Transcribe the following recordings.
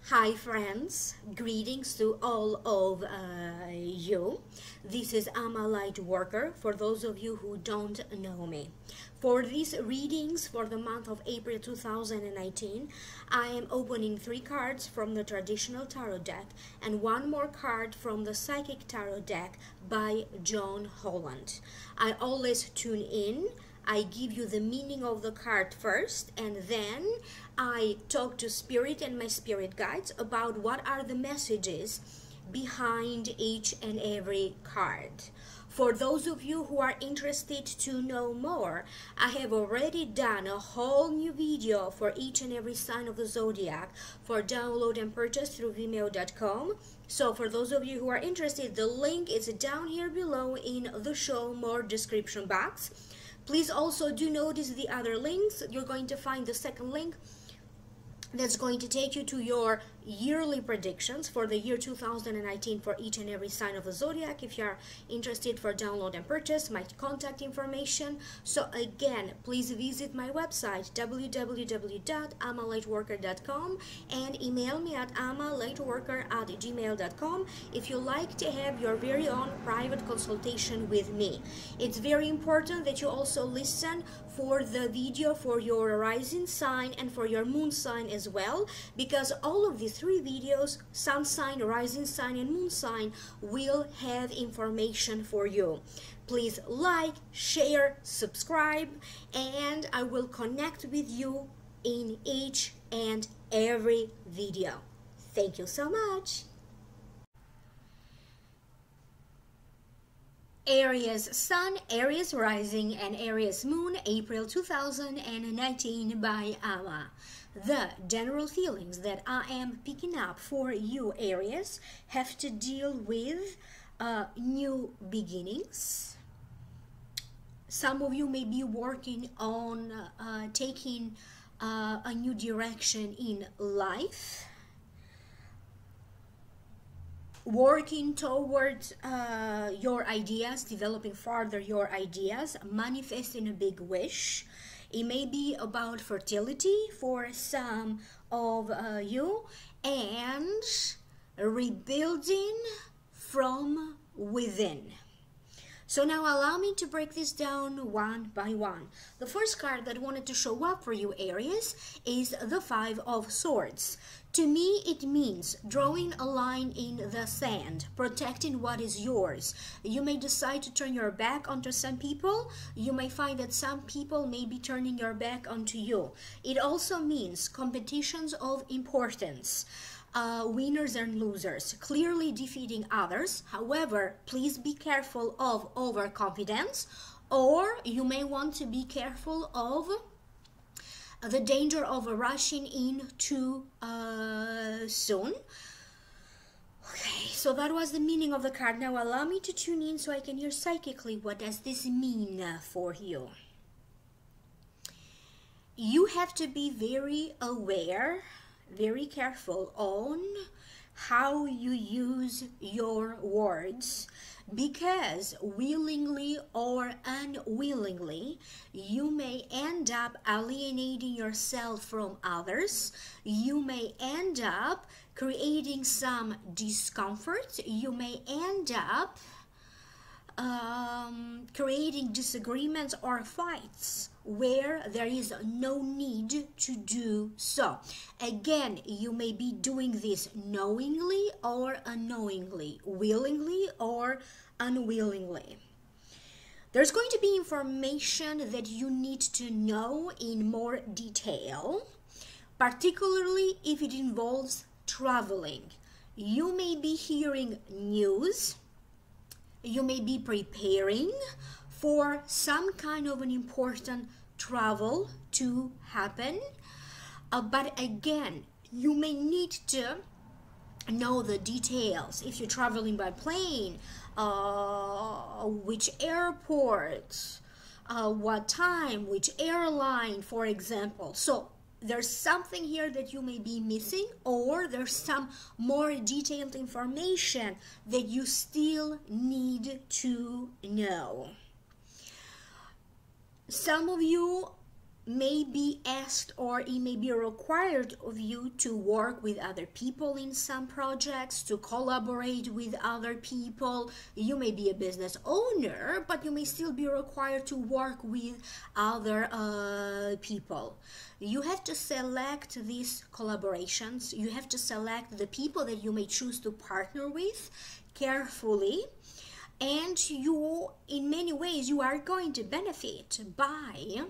Hi friends, greetings to all of you. This is LightWorker, for those of you who don't know me. For these readings for the month of April 2019, I am opening 3 cards from the traditional tarot deck and 1 more card from the psychic tarot deck by John Holland. I always tune in. I give you the meaning of the card first, and then I talk to Spirit and my spirit guides about what are the messages behind each and every card. For those of you who are interested to know more, I have already done a whole new video for each and every sign of the zodiac for download and purchase through vimeo.com. So for those of you who are interested, the link is down here below in the show more description box. Please also do notice the other links. You're going to find the second link that's going to take you to your yearly predictions for the year 2019 for each and every sign of the zodiac. If you are interested for download and purchase, my contact information. So again, please visit my website www.amalightworker.com and email me at amalightworker@gmail.com if you like to have your very own private consultation with me. It's very important that you also listen for the video for your rising sign and for your moon sign as well, because all of these 3 videos, sun sign, rising sign and moon sign, will have information for you. Please like, share, subscribe, and I will connect with you in each and every video. Thank you so much. Aries Sun, Aries Rising, and Aries Moon, April 2019 by Ama. The general feelings that I am picking up for you, Aries, have to deal with new beginnings. Some of you may be working on taking a new direction in life, working towards your ideas, developing further your ideas, manifesting a big wish. It may be about fertility for some of you, and rebuilding from within. So now allow me to break this down one by one. The first card that wanted to show up for you, Aries, is the 5 of Swords. To me, it means drawing a line in the sand, protecting what is yours. You may decide to turn your back onto some people. You may find that some people may be turning your back onto you. It also means competitions of importance. Winners and losers, clearly defeating others. However, please be careful of overconfidence, or you may want to be careful of the danger of rushing in too soon. Okay, so that was the meaning of the card. Now allow me to tune in so I can hear psychically what does this mean for you. You have to be very aware, very careful on how you use your words, because willingly or unwillingly you may end up alienating yourself from others. You may end up creating some discomfort. You may end up creating disagreements or fights where there is no need to do so. Again, you may be doing this knowingly or unknowingly, willingly or unwillingly. There's going to be information that you need to know in more detail, particularly if it involves traveling. You may be hearing news. You may be preparing for some kind of an important travel to happen. But again, you may need to know the details. If you're traveling by plane, which airport, what time, which airline, for example. So there's something here that you may be missing, or there's some more detailed information that you still need to know. Some of you may be asked, or it may be required of you to work with other people in some projects, to collaborate with other people. You may be a business owner, but you may still be required to work with other people. You have to select these collaborations. You have to select the people that you may choose to partner with carefully. And you, in many ways, you are going to benefit by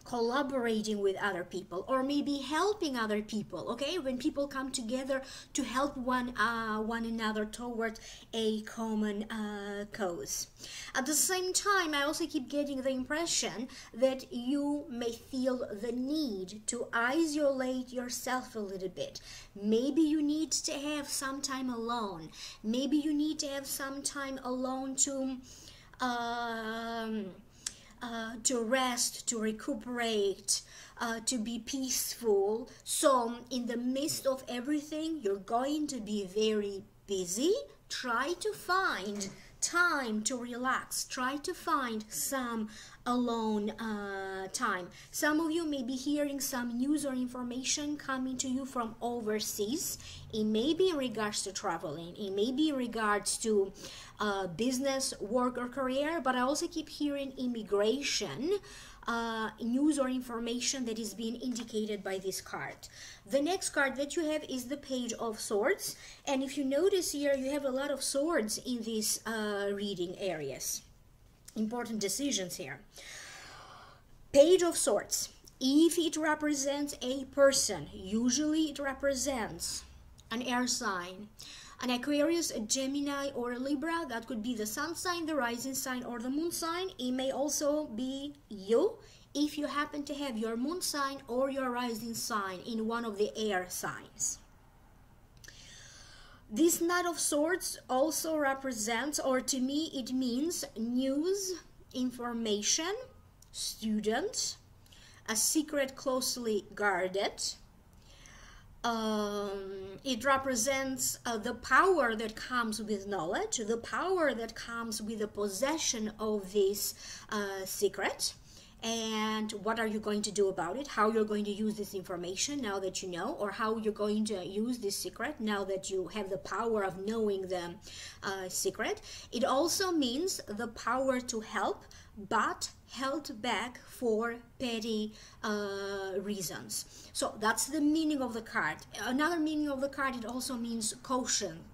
collaborating with other people, or maybe helping other people. Okay, when people come together to help one another towards a common cause. At the same time, I also keep getting the impression that you may feel the need to isolate yourself a little bit. Maybe you need to have some time alone. Maybe you need to have some time alone to rest, to recuperate, to be peaceful. So in the midst of everything, you're going to be very busy. Try to find time to relax. Try to find some alone time. Some of you may be hearing some news or information coming to you from overseas. It may be in regards to traveling. It may be in regards to business, work, or career. But I also keep hearing immigration news or information that is being indicated by this card. The next card that you have is the Page of Swords, and if you notice here, you have a lot of swords in these reading areas. Important decisions here. Page of Swords, if it represents a person, usually it represents an air sign, an Aquarius, a Gemini, or a Libra. That could be the sun sign, the rising sign, or the moon sign. It may also be you if you happen to have your moon sign or your rising sign in one of the air signs. This Knight of Swords also represents, or to me it means, news, information, student, a secret closely guarded. It represents the power that comes with knowledge, the power that comes with the possession of this secret. And what are you going to do about it? How you're going to use this information now that you know, or how you're going to use this secret now that you have the power of knowing the secret. It also means the power to help, but held back for petty reasons. So that's the meaning of the card. Another meaning of the card, it also means caution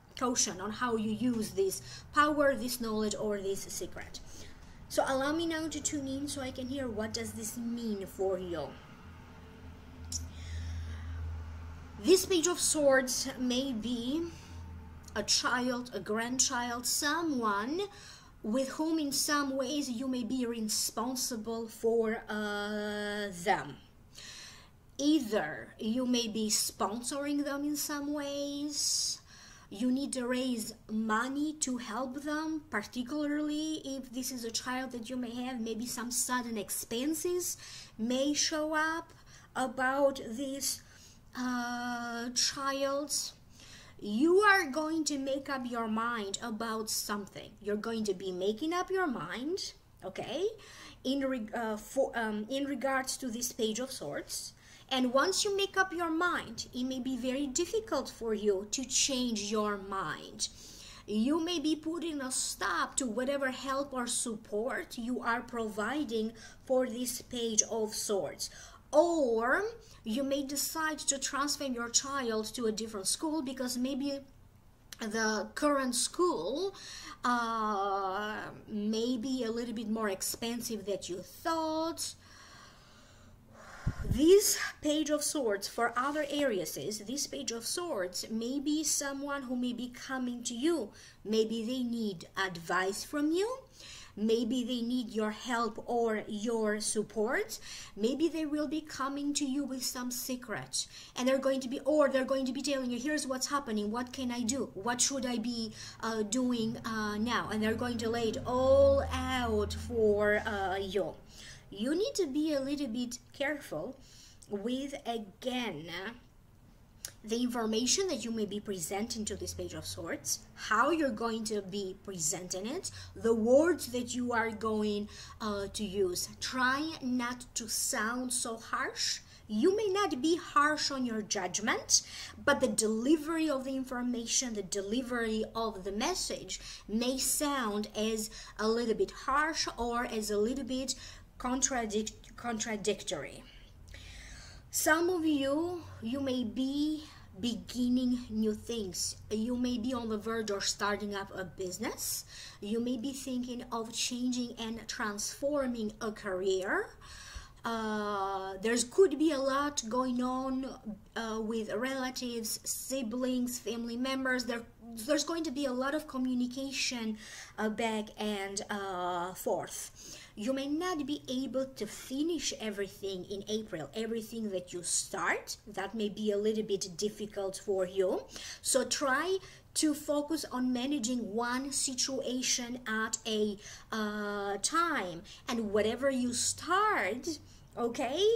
on how you use this power, this knowledge, or this secret. So allow me now to tune in so I can hear what does this mean for you. This Page of Swords may be a child, a grandchild, someone with whom in some ways you may be responsible for them. Either you may be sponsoring them in some ways, you need to raise money to help them, particularly if this is a child that you may have. Maybe some sudden expenses may show up about this child. You are going to make up your mind about something. You're going to be making up your mind, okay, in regards to this Page of Swords. And once you make up your mind, it may be very difficult for you to change your mind. You may be putting a stop to whatever help or support you are providing for this Page of Swords. Or you may decide to transfer your child to a different school because maybe the current school may be a little bit more expensive than you thought. This Page of Swords for other Aries, this Page of Swords may be someone who may be coming to you. Maybe they need advice from you. Maybe they need your help or your support. Maybe they will be coming to you with some secret, and they're going to be telling you, here's what's happening, what can I do, what should I be doing now, and they're going to lay it all out for you. You need to be a little bit careful with, again, the information that you may be presenting to this Page of Swords, how you're going to be presenting it, the words that you are going to use. Try not to sound so harsh. You may not be harsh on your judgment, but the delivery of the information, the delivery of the message may sound as a little bit harsh or as a little bit contradictory. Some of you may be beginning new things. You may be on the verge of starting up a business. You may be thinking of changing and transforming a career. There could be a lot going on with relatives, siblings, family members. There's going to be a lot of communication back and forth. You may not be able to finish everything in April, everything that you start. That may be a little bit difficult for you. So try to focus on managing one situation at a time. And whatever you start, okay,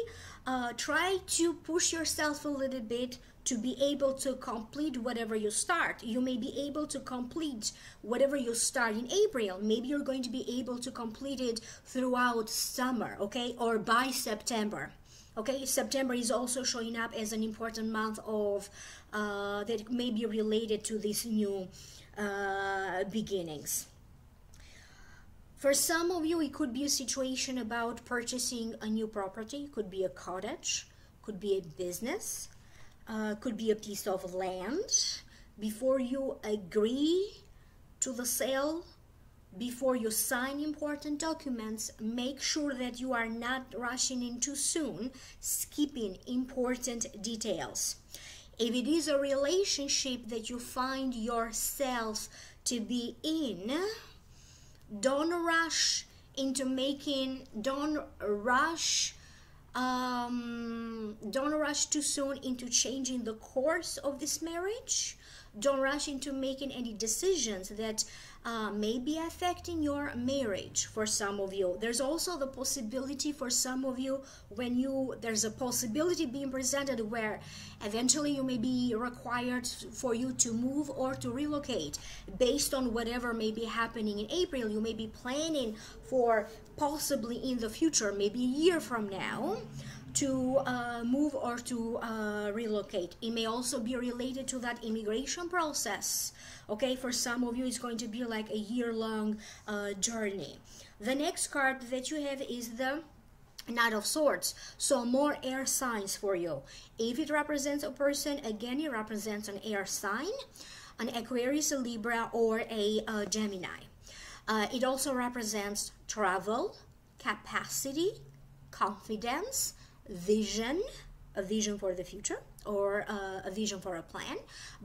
try to push yourself a little bit to be able to complete whatever you start. You may be able to complete whatever you start in April. Maybe you're going to be able to complete it throughout summer, okay, or by September. Okay, September is also showing up as an important month of that may be related to these new beginnings. For some of you, it could be a situation about purchasing a new property. It could be a cottage, could be a business, could be a piece of land. Before you agree to the sale, before you sign important documents, make sure that you are not rushing in too soon, skipping important details. If it is a relationship that you find yourself to be in, don't rush into making, don't rush too soon into changing the course of this marriage. Don't rush into making any decisions that may be affecting your marriage. For some of you, there's also the possibility for some of you, there's a possibility being presented where eventually you may be required for you to move or to relocate based on whatever may be happening in April. You may be planning for possibly in the future, maybe a year from now, to move or to relocate. It may also be related to that immigration process. Okay, for some of you, it's going to be like a year-long journey. The next card that you have is the Knight of Swords. So more air signs for you. If it represents a person, again, it represents an air sign, an Aquarius, a Libra, or a Gemini. It also represents travel, capacity, confidence, vision, a vision for the future, or a vision for a plan,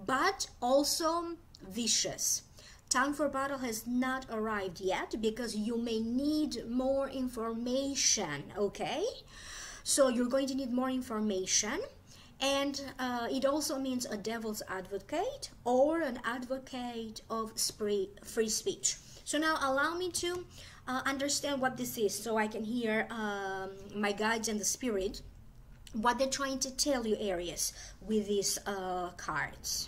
but also vicious. Time for battle has not arrived yet because you may need more information, okay? So you're going to need more information, and it also means a devil's advocate or an advocate of free speech. So now allow me to understand what this is so I can hear my guides and the spirit, what they're trying to tell you, Aries, with these cards.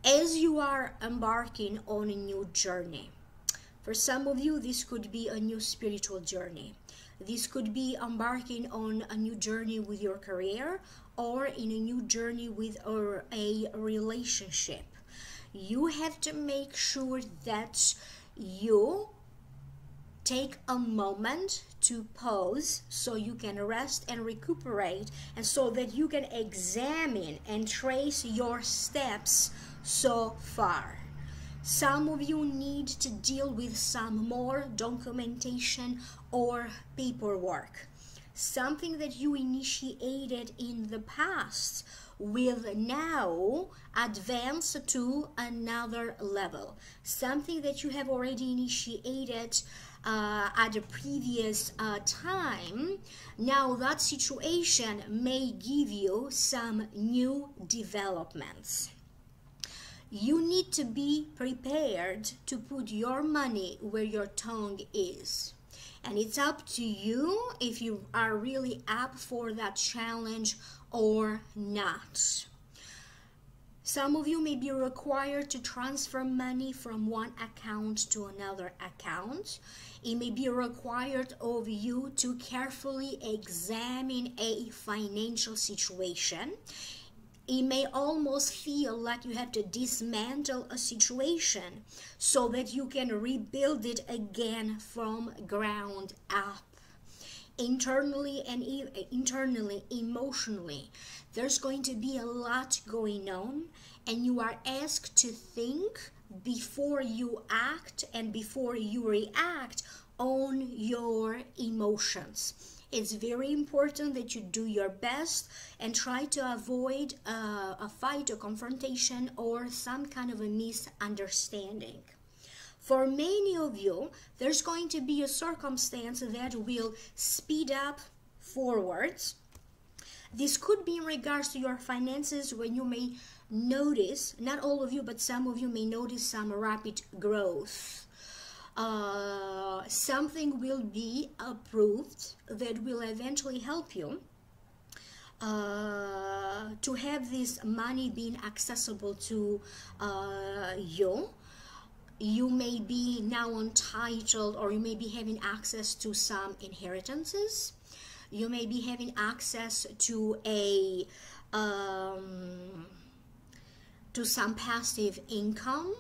As you are embarking on a new journey, for some of you, this could be a new spiritual journey. This could be embarking on a new journey with your career or in a new journey with a relationship. You have to make sure that you take a moment to pause so you can rest and recuperate, and so that you can examine and trace your steps so far. Some of you need to deal with some more documentation or paperwork. Something that you initiated in the past will now advance to another level. Something that you have already initiated at a previous time, now that situation may give you some new developments. You need to be prepared to put your money where your tongue is. And it's up to you if you are really up for that challenge or not. Some of you may be required to transfer money from one account to another account. It may be required of you to carefully examine a financial situation. It may almost feel like you have to dismantle a situation so that you can rebuild it again from ground up. Internally and emotionally, there's going to be a lot going on, and you are asked to think before you act and before you react on your emotions. It's very important that you do your best and try to avoid a fight, a confrontation, or some kind of a misunderstanding. For many of you, there's going to be a circumstance that will speed up forwards. This could be in regards to your finances, when you may notice, not all of you, but some of you may notice some rapid growth. Something will be approved that will eventually help you to have this money being accessible to you. You may be now entitled, or you may be having access to some inheritances. You may be having access to some passive income.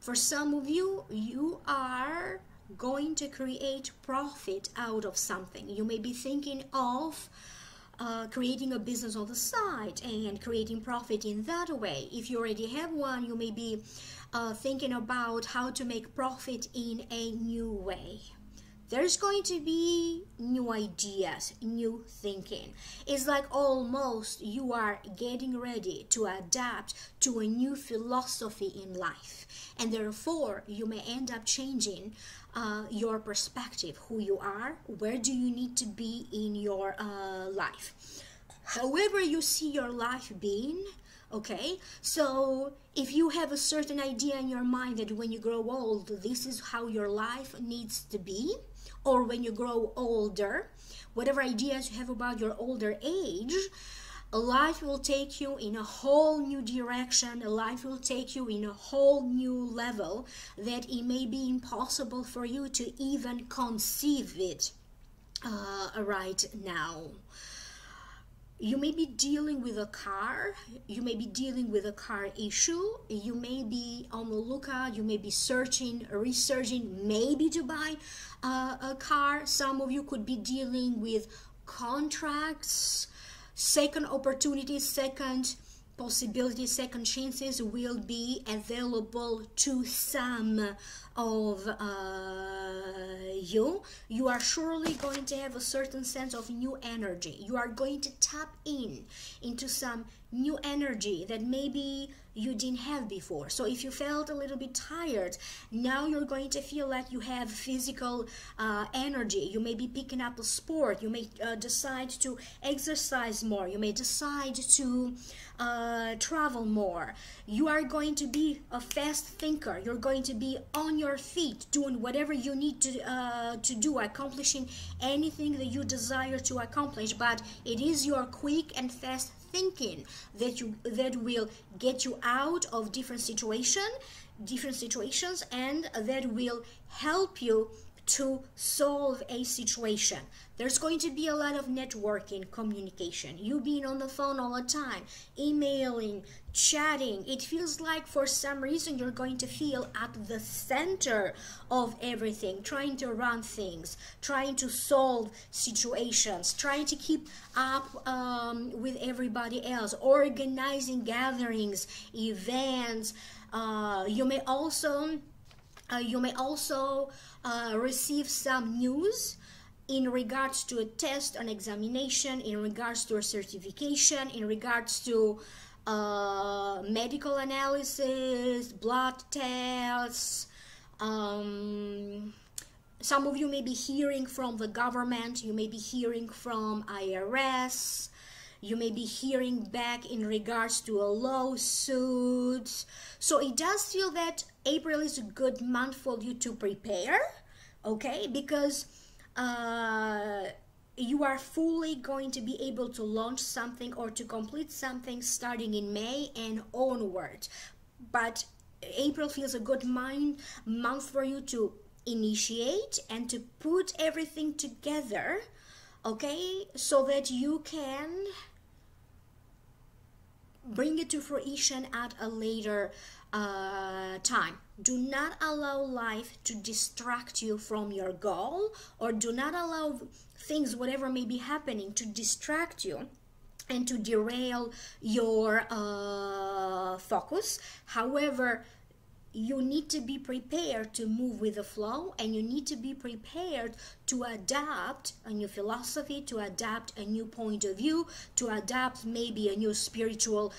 For some of you, you are going to create profit out of something. You may be thinking of creating a business on the side and creating profit in that way. If you already have one, you may be thinking about how to make profit in a new way. There's going to be new ideas, new thinking. It's like almost you are getting ready to adapt to a new philosophy in life. And therefore, you may end up changing your perspective, who you are, where do you need to be in your life. However you see your life being, okay? So if you have a certain idea in your mind that when you grow old, this is how your life needs to be, or when you grow older, whatever ideas you have about your older age, life will take you in a whole new direction. Life will take you in a whole new level that it may be impossible for you to even conceive it right now. You may be dealing with a car. You may be dealing with a car issue. You may be on the lookout. You may be searching, researching, maybe to buy a car. Some of you could be dealing with contracts, second opportunities, second possibilities, second chances will be available to some of you. You are surely going to have a certain sense of new energy. You are going to tap into some new energy that maybe you didn't have before. So if you felt a little bit tired, now you're going to feel like you have physical energy. You may be picking up a sport. You may decide to exercise more. You may decide to travel more. You are going to be a fast thinker. You're going to be on your feet doing whatever you need to do, accomplishing anything that you desire to accomplish. But it is your quick and fast thinking that will get you out of different situations, and that will help you to solve a situation. There's going to be a lot of networking, communication. You being on the phone all the time, emailing, chatting. It feels like for some reason you're going to feel at the center of everything, trying to run things, trying to solve situations, trying to keep up with everybody else, organizing gatherings, events. You may also receive some news in regards to a test, an examination, in regards to a certification, in regards to medical analysis, blood tests. Some of you may be hearing from the government. You may be hearing from IRS. You may be hearing back in regards to a lawsuit. So it does feel that April is a good month for you to prepare okay? Because you are fully going to be able to launch something or to complete something starting in May and onward. But April feels a good month for you to initiate and to put everything together, okay, so that you can bring it to fruition at a later time. Do not allow life to distract you from your goal, or do not allow things, whatever may be happening, to distract you and to derail your focus. However, you need to be prepared to move with the flow, and you need to be prepared to adapt a new philosophy, to adapt a new point of view, to adapt maybe a new spiritual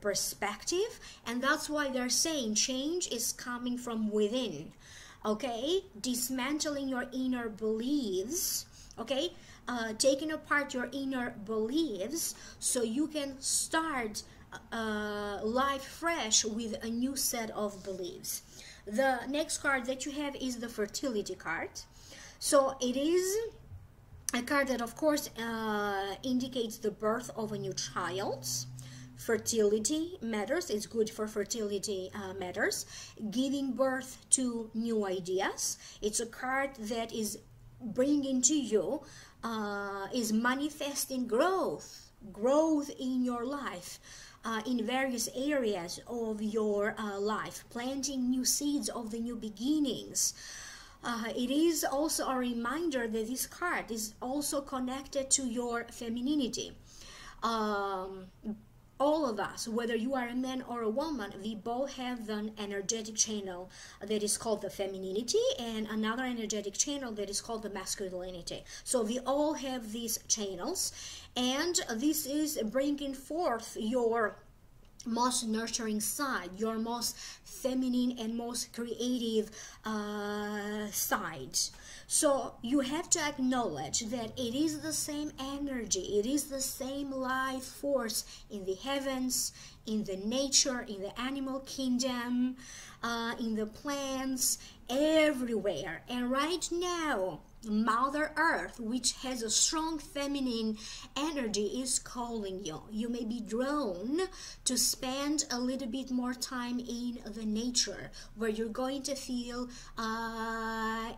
perspective. And that's why they're saying change is coming from within, okay? Dismantling your inner beliefs, okay? Taking apart your inner beliefs so you can start life fresh with a new set of beliefs. The next card that you have is the Fertility card. So it is a card that, of course, indicates the birth of a new child. Fertility matters. It's good for fertility matters. Giving birth to new ideas. It's a card that is bringing to you, is manifesting growth in your life. In various areas of your life, planting new seeds of the new beginnings. It is also a reminder that this card is also connected to your femininity. All of us, whether you are a man or a woman, we both have an energetic channel that is called the femininity, and another energetic channel that is called the masculinity. So we all have these channels, and this is bringing forth your most nurturing side, your most feminine and most creative side. So you have to acknowledge that it is the same energy, it is the same life force in the heavens, in the nature, in the animal kingdom, in the plants, everywhere. And right now, Mother Earth, which has a strong feminine energy, is calling you. You may be drawn to spend a little bit more time in the nature, where you're going to feel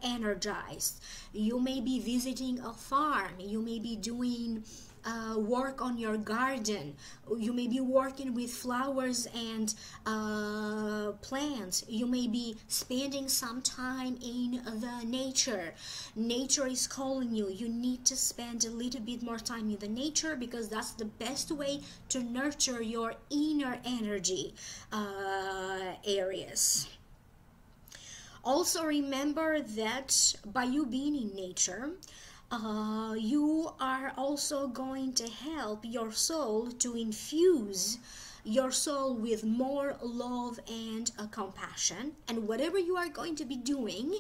energized. You may be visiting a farm. You may be doing work on your garden. You may be working with flowers and plants. You may be spending some time in the nature. Nature is calling you. You need to spend a little bit more time in the nature, because that's the best way to nurture your inner energy areas. Also remember that by you being in nature, you are also going to help your soul to infuse your soul with more love and compassion. And whatever you are going to be doing,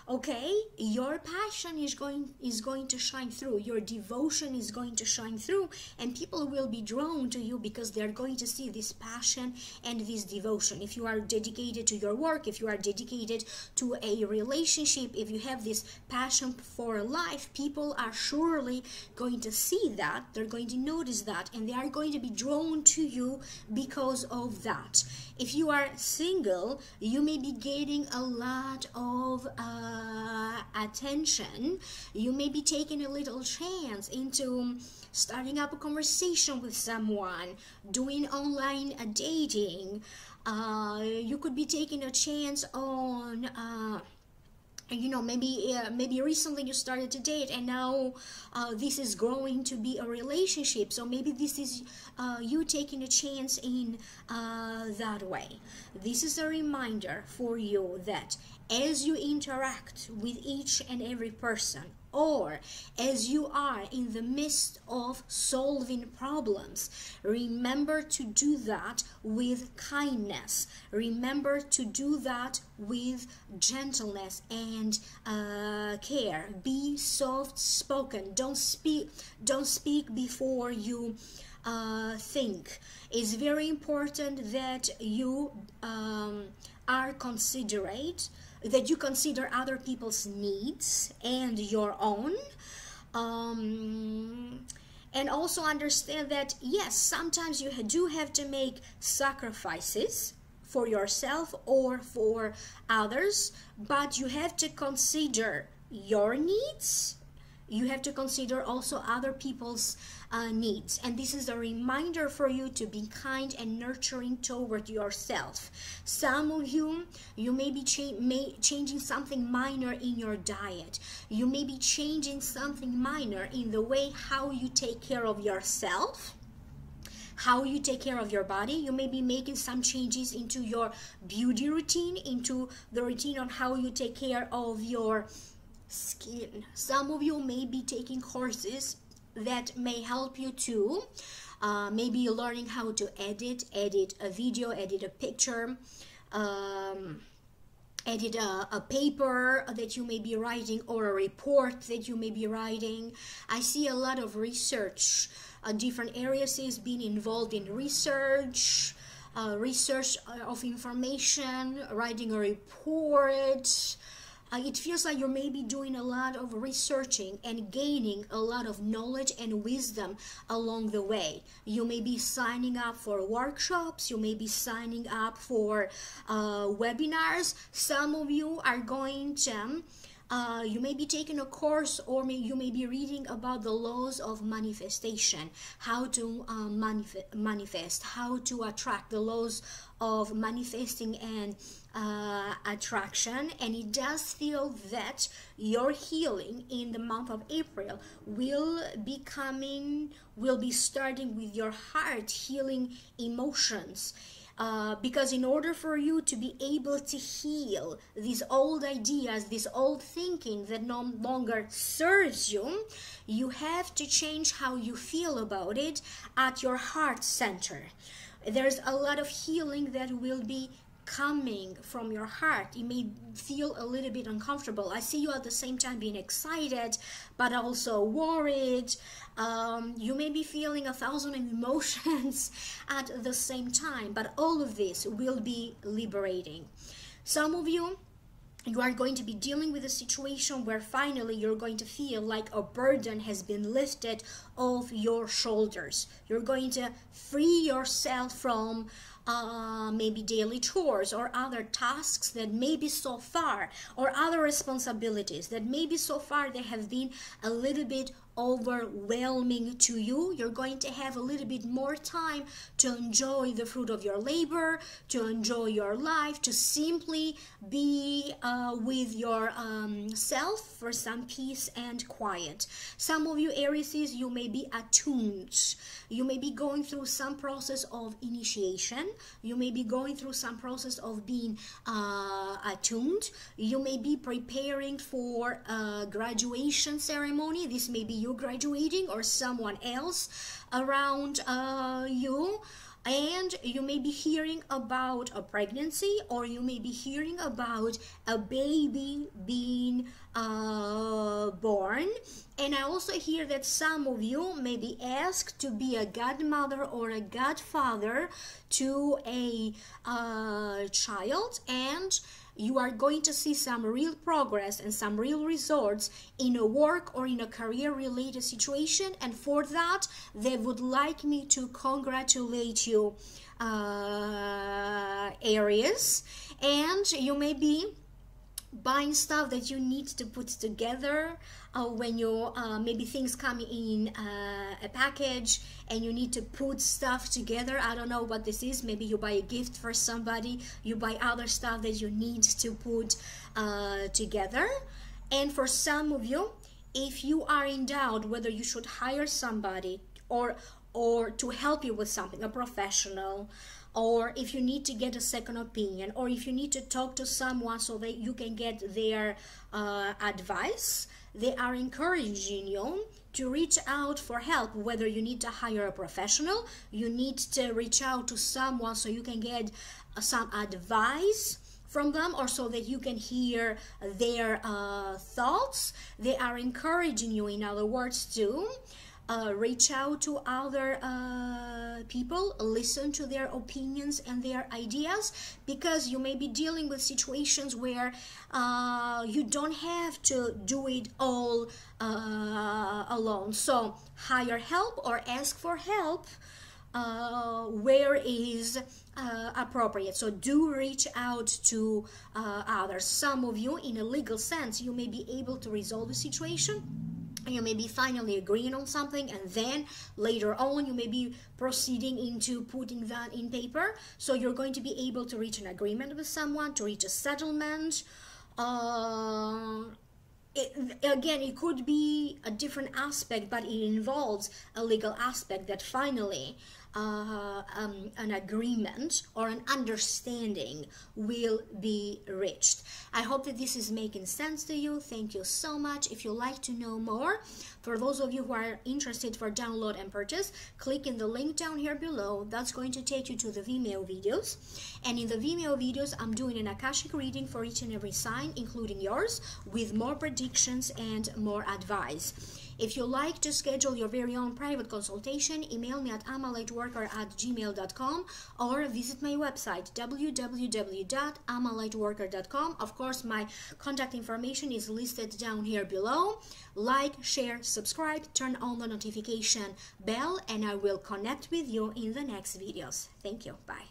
okay, your passion is going to shine through, your devotion is going to shine through, and people will be drawn to you because they're going to see this passion and this devotion. If you are dedicated to your work, if you are dedicated to a relationship, if you have this passion for life, people are surely going to see that, they're going to notice that, and they are going to be drawn to you because of that. If you are single, you may be getting a lot of attention. You may be taking a little chance into starting up a conversation with someone, doing online dating. You could be taking a chance on you know, maybe recently you started to date, and now this is growing to be a relationship. So maybe this is you taking a chance in that way. This is a reminder for you that as you interact with each and every person, or as you are in the midst of solving problems, remember to do that with kindness. Remember to do that with gentleness and care. Be soft-spoken. Don't speak before you think. It's very important that you are considerate, that you consider other people's needs and your own. And also understand that, yes, sometimes you do have to make sacrifices for yourself or for others, but you have to consider your needs. You have to consider also other people's needs. And this is a reminder for you to be kind and nurturing toward yourself. Some of you, you may be changing something minor in your diet. You may be changing something minor in the way how you take care of yourself, how you take care of your body. You may be making some changes into your beauty routine, into the routine on how you take care of your skin. Some of you may be taking courses that may help you to maybe learning how to edit a video, edit a picture, edit a paper that you may be writing, or a report that you may be writing. I see a lot of research, different areas is being involved in research, research of information, writing a report. It feels like you're maybe doing a lot of researching and gaining a lot of knowledge and wisdom along the way. You may be signing up for workshops, you may be signing up for webinars. Some of you are going to you may be taking a course, or you may be reading about the laws of manifestation, how to manifest, how to attract, the laws of manifesting and attraction. And it does feel that your healing in the month of April will be starting with your heart healing emotions. Because in order for you to be able to heal these old ideas, this old thinking that no longer serves you, you have to change how you feel about it at your heart center. There's a lot of healing that will be coming from your heart. It may feel a little bit uncomfortable. I see you at the same time being excited, but also worried. You may be feeling 1,000 emotions at the same time, but all of this will be liberating. Some of you, you are going to be dealing with a situation where finally you're going to feel like a burden has been lifted off your shoulders. You're going to free yourself from maybe daily chores or other tasks that maybe so far, or other responsibilities that maybe so far they have been a little bit overwhelming to you. You're going to have a little bit more time to enjoy the fruit of your labor, to enjoy your life, to simply be with your self for some peace and quiet. Some of you Aries, you may be attuned. You may be going through some process of initiation. You may be going through some process of being attuned. You may be preparing for a graduation ceremony. This may be you graduating or someone else around you. And you may be hearing about a pregnancy, or you may be hearing about a baby being born. And I also hear that some of you may be asked to be a godmother or a godfather to a child, and you are going to see some real progress and some real results in a work or in a career related situation. And for that, they would like me to congratulate you, Aries. And you may be buying stuff that you need to put together when you maybe things come in a package and you need to put stuff together. I don't know what this is. Maybe you buy a gift for somebody, you buy other stuff that you need to put together. And for some of you, if you are in doubt whether you should hire somebody or to help you with something, a professional, or if you need to get a second opinion, or if you need to talk to someone so that you can get their advice, they are encouraging you to reach out for help. Whether you need to hire a professional, you need to reach out to someone so you can get some advice from them, or so that you can hear their thoughts. They are encouraging you, in other words, to reach out to other people, listen to their opinions and their ideas, because you may be dealing with situations where you don't have to do it all alone. So hire help or ask for help where is appropriate. So do reach out to others. Some of you, in a legal sense, you may be able to resolve the situation. You may be finally agreeing on something, and then later on you may be proceeding into putting that in paper. So you're going to be able to reach an agreement with someone, to reach a settlement. Again, it could be a different aspect, but it involves a legal aspect that finally an agreement or an understanding will be reached. I hope that this is making sense to you. Thank you so much. If you'd like to know more, for those of you who are interested for download and purchase, click in the link down here below. That's going to take you to the Vimeo videos. And in the Vimeo videos, I'm doing an Akashic reading for each and every sign, including yours, with more predictions and more advice. If you like to schedule your very own private consultation, email me at amalightworker@gmail.com or visit my website www.amalightworker.com. Of course, my contact information is listed down here below. Like, share, subscribe, turn on the notification bell, and I will connect with you in the next videos. Thank you. Bye.